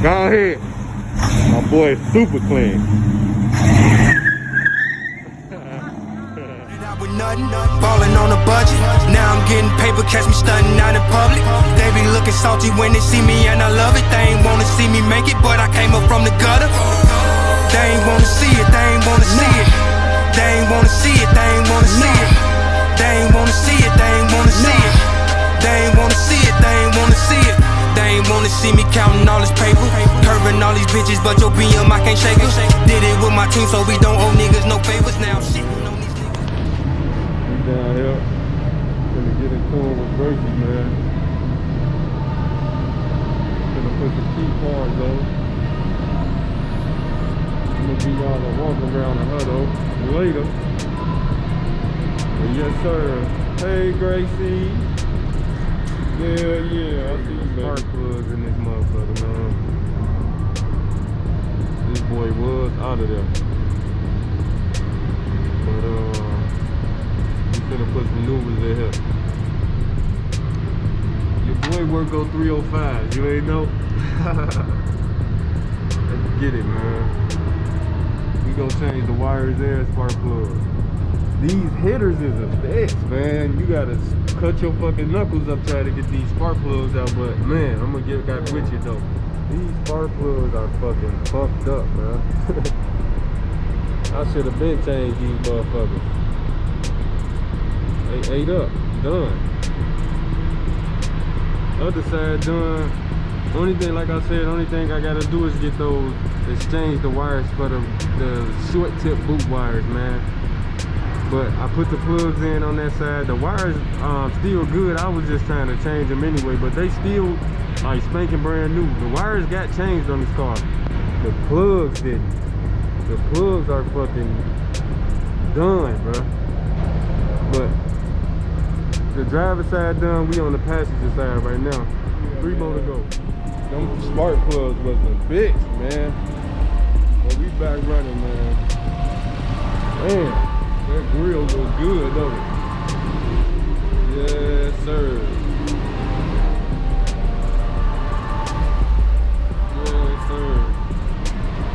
Go ahead. My boy is super clean. Ballin' on a budget. Now I'm getting paper, catch me stunting out in public. They be looking salty when they see me and I love it. They ain't wanna see me make it, but I came up from the gutter. They ain't wanna see it, they ain't wanna see it. They ain't wanna see it, they ain't wanna see it. They ain't wanna see it, they ain't wanna see it. They ain't wanna see it, they ain't wanna see it. They ain't wanna see me counting all this paper, curving all these bitches, but your BM I can't shake it. Did it with my team, so we don't owe niggas no favors. Now shit. Down here, gonna get into it with Gracie, man. Gonna put some key cards though. I'm gonna be y'all a walk around the huddle later. But yes, sir. Hey, Gracie. Yeah, I see you, spark plugs in this motherfucker, man. This boy was out of there. But, gonna put some new ones in here. Your boy work on 305, you ain't know? Let's get it, man. We gonna change the wires there, spark plugs. These hitters is a bitch, man. You gotta cut your fucking knuckles up trying to get these spark plugs out, but man, I'm gonna get back with you though. These spark plugs are fucking fucked up, man. I should have been changed these motherfuckers. They ate up, done. Other side done. Only thing, like I said, only thing I gotta do is get those, exchange the wires for the short tip boot wires, man. But I put the plugs in on that side. The wires still good. I was just trying to change them anyway, but they still like spanking brand new. The wires got changed on this car. The plugs didn't. The plugs are fucking done, bro. But the driver's side done, we on the passenger side right now. 3 more to go. Them spark plugs was a bitch, man. But we back running, man. Man, that grill was good, don't it? Yes, sir. Yes, sir.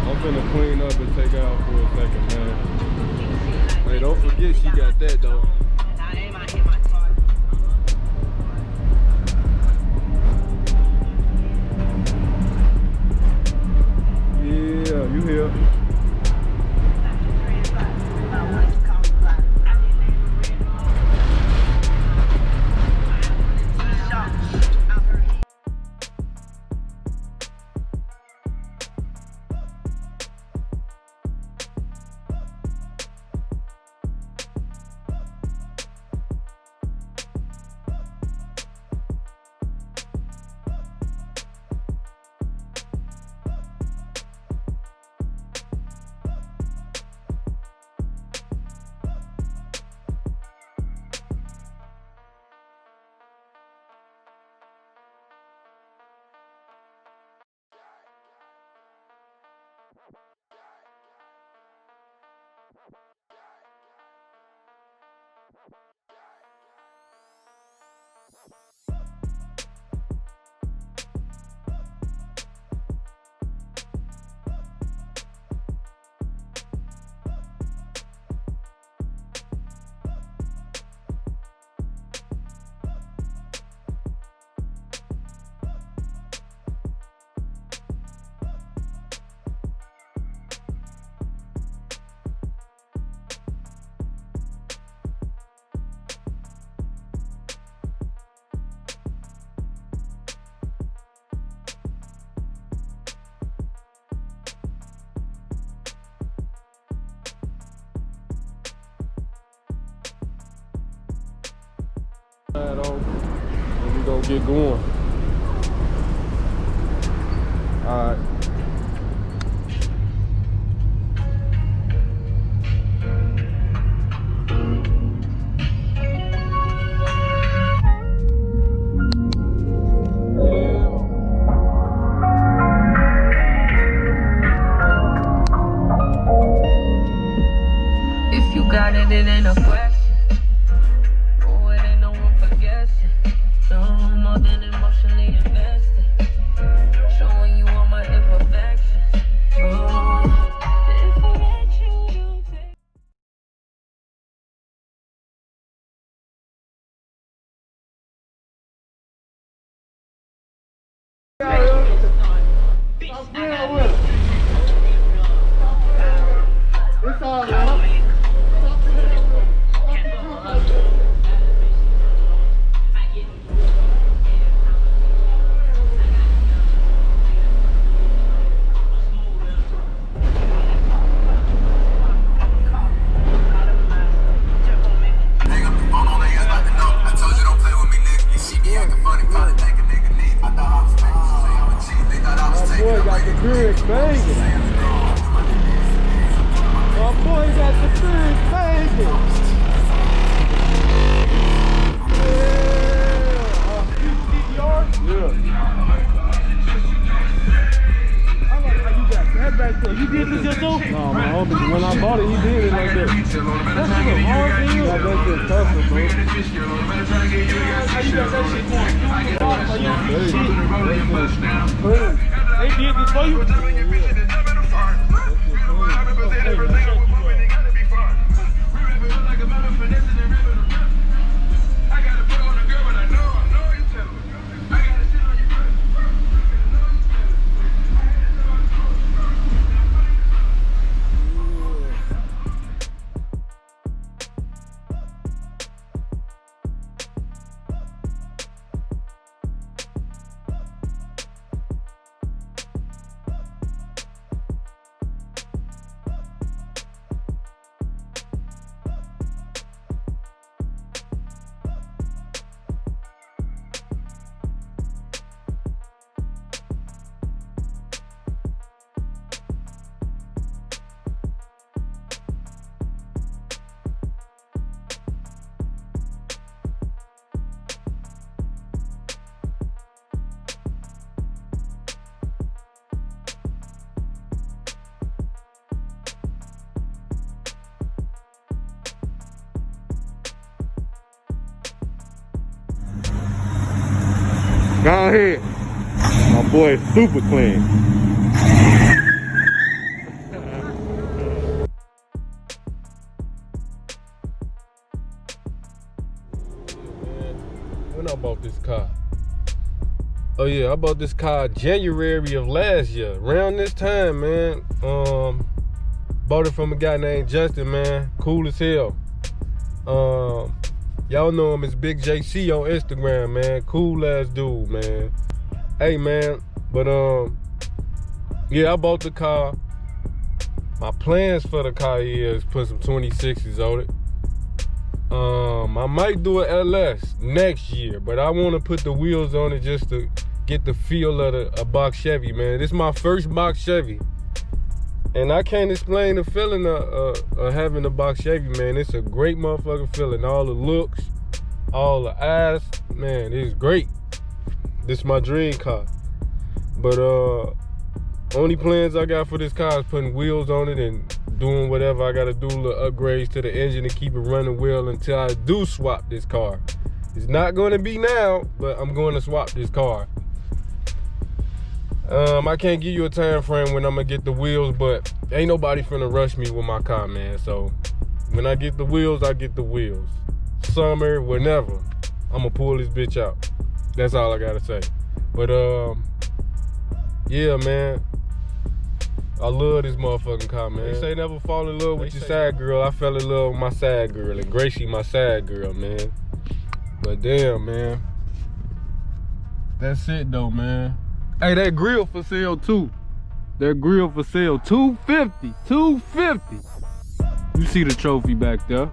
I'm finna clean up and take out for a second, man. Hey, don't forget she got that, though. You here? And we gonna get going. Alright. If you got it, it ain't a question. Oh, it ain't no room for guessing. No more than emotion. spirit banging. My boy got the spirit banging. You did this yourself? No, my homie, when I bought it, he did it like that. That shit was hard for you. Like that shit custom, bro. How you got that shit going? They did this for you? Go ahead. My boy is super clean. When I bought this car. Oh yeah, I bought this car January of last year. Around this time, man. Bought it from a guy named Justin, man. Cool as hell. Y'all know him as Big JC on Instagram, man. Cool ass dude, man. Hey, man. But yeah, I bought the car. My plans for the car is put some 26s on it. I might do an LS next year, but I want to put the wheels on it just to get the feel of a box Chevy, man. This is my first box Chevy. And I can't explain the feeling of having a box Chevy, man. It's a great motherfucking feeling. All the looks, all the ass, man, it's great. This is my dream car. But only plans I got for this car is putting wheels on it and doing whatever I gotta do, little upgrades to the engine to keep it running well until I do swap this car. It's not gonna be now, but I'm going to swap this car. I can't give you a time frame when I'm gonna get the wheels, but ain't nobody finna rush me with my car, man. So when I get the wheels, I get the wheels. Summer, whenever, I'm gonna pull this bitch out. That's all I gotta say. But yeah, man, I love this motherfucking car, man. They say never fall in love with your side girl. I fell in love with my side girl, and Gracie my side girl, man. But damn, man, that's it though, man. Hey, that grill for sale too. That grill for sale, $250, $250. You see the trophy back there.